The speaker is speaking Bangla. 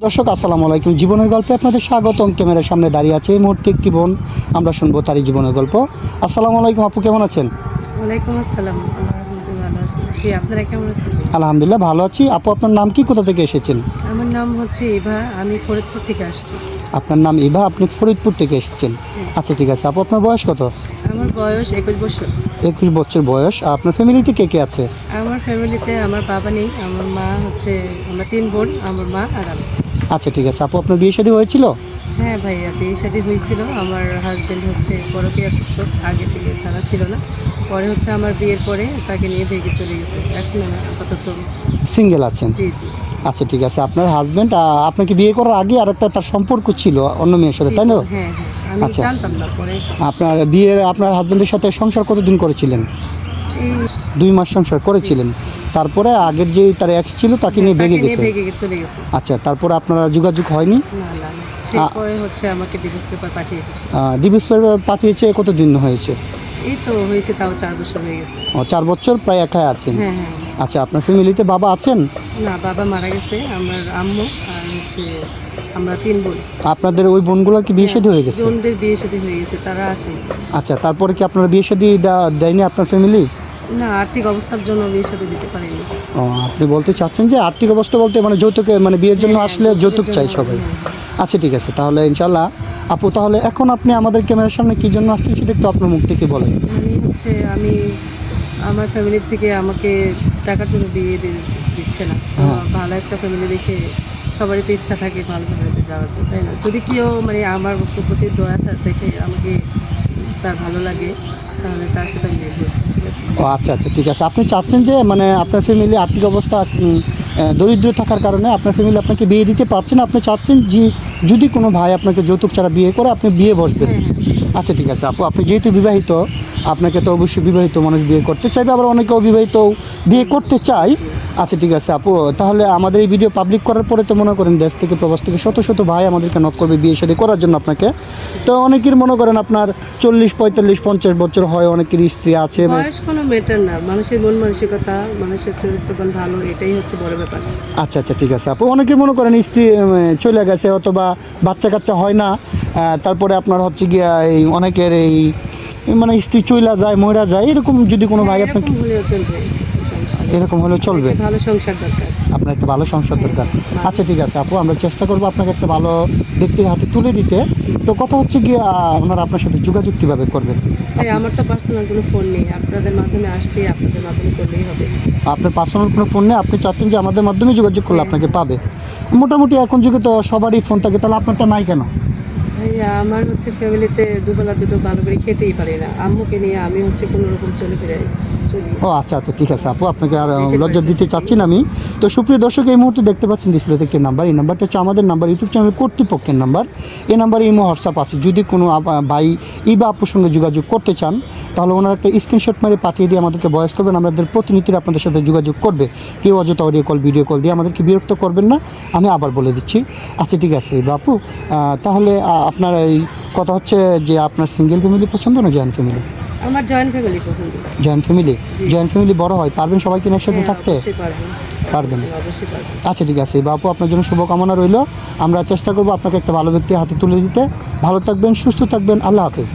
দর্শক আসসালামু আলাইকুম। জীবনের গল্পে আপনাদের স্বাগতম। ক্যামেরার সামনে দাঁড়িয়ে আছে এই মুহূর্তে একটি বোন, আমরা শুনবো তারই জীবনের গল্প। আসসালামু আলাইকুম আপু, কেমন আছেন? ওয়ালাইকুম আসসালাম। আলহামদুলিল্লাহ ভালো আছি। জি, আপনারা কেমন আছেন? আলহামদুলিল্লাহ ভালো আছি। আপু আপনার নাম কি, কোথা থেকে এসেছেন? আমার নাম হচ্ছে ইভা, আমি ফরিদপুর থেকে আসছি। আপনার নাম ইভা, আপনি ফরিদপুর থেকে এসেছেন। আচ্ছা ঠিক আছে আপু, আপনার বয়স কত? আমার বয়স 21 বছর। 21 বছর বয়স। আপনার ফ্যামিলিতে কে কে আছে? আমার ফ্যামিলিতে আমার বাবা নেই, আমার মা হচ্ছে, আমরা 3 বোন, আমার মা আর আমি। আচ্ছা ঠিক আছে আপু, আপনার বিয়ে শাদী হয়েছিল? হ্যাঁ ভাইয়া, বিয়ে শাদী হয়েছিল। আমার হাজব্যান্ড হচ্ছে পরকীয়া করতো, আগে থেকে জানা ছিল না। পরে হচ্ছে আমার বিয়ের পরে তাকে নিয়ে ভেগে চলে গেছে। এখন আপাতত সিঙ্গেল আছেন? জি জি। আচ্ছা ঠিক আছে। আপনার হাজব্যান্ড আপনাকে বিয়ে করার আগে আরেকটা তার সম্পর্ক ছিল অন্য মেয়ের সাথে, তাই না? হ্যাঁ হ্যাঁ, আমি আচ্ছা। জানতাম না পরে। আপনার হাজব্যান্ডের সাথে সংসার কতদিন করেছিলেন? এই 2 মাস সংসার করেছিলেন। তারপরে আগের যে তার এক্স ছিল তাকে নিয়ে ভেগে গেছে। চলে গেছে। আচ্ছা, তারপরে আপনার যোগাযোগ হয়নি? না না না, সে পরে হচ্ছে আমাকে ডিভোর্স পেপার পাঠিয়ে দিয়েছে। ডিভোর্স পেপার পাঠিয়েছে? কতদিন হয়েছে? এই তো হয়েছে, তাও 4 বছর হয়ে গেছে। 4 বছর প্রায় একাই আছেন। হ্যাঁ হ্যাঁ। আচ্ছা, আপনার ফ্যামিলিতে বাবা আছেন? না, বাবা মারা গেছে। আমার আম্মু আর হচ্ছে আমরা 3 বোন। আপনাদের ওই বোনগুলোর কি বিয়ে শাদী হয়ে গেছে? বোনদের বিয়ে শাদী হয়ে গেছে, তারা আছে। আচ্ছা, তারপরে কি আপনার বিয়ে শাদী দেয়নি আপনার ফ্যামিলি? না, আর্থিক অবস্থার জন্য বিয়ে শাদী দিতে পারিনি। আপনি বলতে চাচ্ছেন যে আর্থিক অবস্থা বলতে মানে যৌতুকে, মানে বিয়ের জন্য আসলে যৌতুক চাই সবাই। আচ্ছা ঠিক আছে, তাহলে ইনশাল্লাহ আপু, তাহলে এখন আপনি আমাদের ক্যামেরার সামনে কী জন্য আসছেন সেটা একটু আপনার মুখ থেকে বলেন। মানে হচ্ছে আমি আমার ফ্যামিলির থেকে আমাকে টাকার জন্য বিয়ে দিচ্ছে না। তো ভালো একটা ফ্যামিলি দেখে সবারই তো ইচ্ছা থাকে ভালো ফ্যামিলিতে যাওয়ার জন্য, তাই না? যদি কেউ মানে আমার প্রতি দয়া দেখে আমাকে তার ভালো লাগে, তাহলে তার সাথে আমি বিয়ে করব, ঠিক আছে? ও আচ্ছা আচ্ছা ঠিক আছে। আপনি চাচ্ছেন যে মানে আপনার ফ্যামিলি আর্থিক অবস্থা দরিদ্র থাকার কারণে আপনার ফ্যামিলি আপনাকে বিয়ে দিতে পারছে না। আপনি চাচ্ছেন যে যদি কোনো ভাই আপনাকে যৌতুক ছাড়া বিয়ে করে আপনি বিয়ে বসবেন। আচ্ছা ঠিক আছে আপু, আপনি যেহেতু বিবাহিত, আপনাকে তো অবশ্যই বিবাহিত মানুষ বিয়ে করতে চাইবে, আবার অনেকে অবিবাহিত বিয়ে করতে চায়। আচ্ছা ঠিক আছে আপু, তাহলে আমাদের এই ভিডিও পাবলিক করার পরে তো মনে করেন দেশ থেকে প্রবাস থেকে শত শত ভাই আমাদেরকে নক করবে বিয়ে শাদী করার জন্য আপনাকে। তো অনেকের মনে করেন আপনার 40, 45, 50 বছর হয়, অনেকের স্ত্রী আছে। বয়স কোনো ম্যাটার না, মানুষের মন মানসিকতা, মানুষের চরিত্রবান ভালো, এটাই হচ্ছে বড় ব্যাপার। আচ্ছা আচ্ছা ঠিক আছে আপু, অনেকের মনে করেন স্ত্রী চলে গেছে অথবা বাচ্চা কাচ্চা হয় না, তারপরে আপনার হচ্ছে গিয়া এই অনেকের এই মানে স্ত্রী চইলা যায়, মইরা যায়, এরকম যদি কোনো ভাই আপনাকে এরকম হলেও চলবে। ভালো সংসার দরকার, আপনার একটা ভালো সংসার দরকার। আচ্ছা ঠিক আছে আপু, আমরা চেষ্টা করবো আপনাকে একটা ভালো ব্যক্তির হাতে তুলে দিতে। তো কথা হচ্ছে গিয়ে ওনারা আপনার সাথে যোগাযোগ কীভাবে করবেন? আমার তো পার্সোনাল কোনো ফোন নেই, আপনাদের মাধ্যমে আসছি, আপনাদের মাধ্যমে করলেই হবে। আপনার পার্সোনাল কোনো ফোন নেই, আপনি চাচ্ছেন যে আমাদের মাধ্যমে যোগাযোগ করলে আপনাকে পাবে। মোটামুটি এখন যুগে তো সবারই ফোন থাকে, তাহলে আপনারটা নাই কেন? ভাইয়া, আমার হচ্ছে ফ্যামিলিতে দুবেলা দুটো ভালো করে খেতেই পারি না। আম্মুকে নিয়ে আমি হচ্ছে কোনো রকম চলি। ও আচ্ছা আচ্ছা ঠিক আছে আপু, আপনাকে আর লজ্জা দিতে চাচ্ছি না আমি। তো সুপ্রিয় দর্শক, এই মুহূর্তে দেখতে পাচ্ছেন ডিসপ্লেতে একটি নাম্বার, এই নাম্বারটা হচ্ছে আমাদের নাম্বার, ইউটিউব চ্যানেল কর্তৃপক্ষের নাম্বার। এই নাম্বারে ইমো হোয়াটসঅ্যাপ আছে। যদি কোনো ভাই বা আপুর সঙ্গে যোগাযোগ করতে চান, তাহলে ওনার একটা স্ক্রিনশট মেরে পাঠিয়ে দিয়ে আমাদেরকে ভয়েস করবেন, আমাদের প্রতিনিধিরা আপনাদের সাথে যোগাযোগ করবে। কেউ অযথা অডিও কল, ভিডিও কল দিয়ে আমাদেরকে বিরক্ত করবেন না, আমি আবার বলে দিচ্ছি। আচ্ছা ঠিক আছে বাপু, তাহলে আপনার এই কথা হচ্ছে যে আপনার সিঙ্গেল ফ্যামিলি পছন্দ না জয়েন্ট ফ্যামিলি? আমার জয়েন্ট ফ্যামিলি পছন্দ। Joint family? জয়েন্ট ফ্যামিলি বড় হয়, পারবেন সবাইকে একসাথে থাকতে? পারবেন? অবশ্যই পারবেন। আচ্ছা ঠিক আছে বাপু, আপনার জন্য শুভকামনা রইল। আমরা চেষ্টা করবো আপনাকে একটা ভালো ব্যক্তির হাতে তুলে দিতে। ভালো থাকবেন, সুস্থ থাকবেন, আল্লাহ হাফেজ।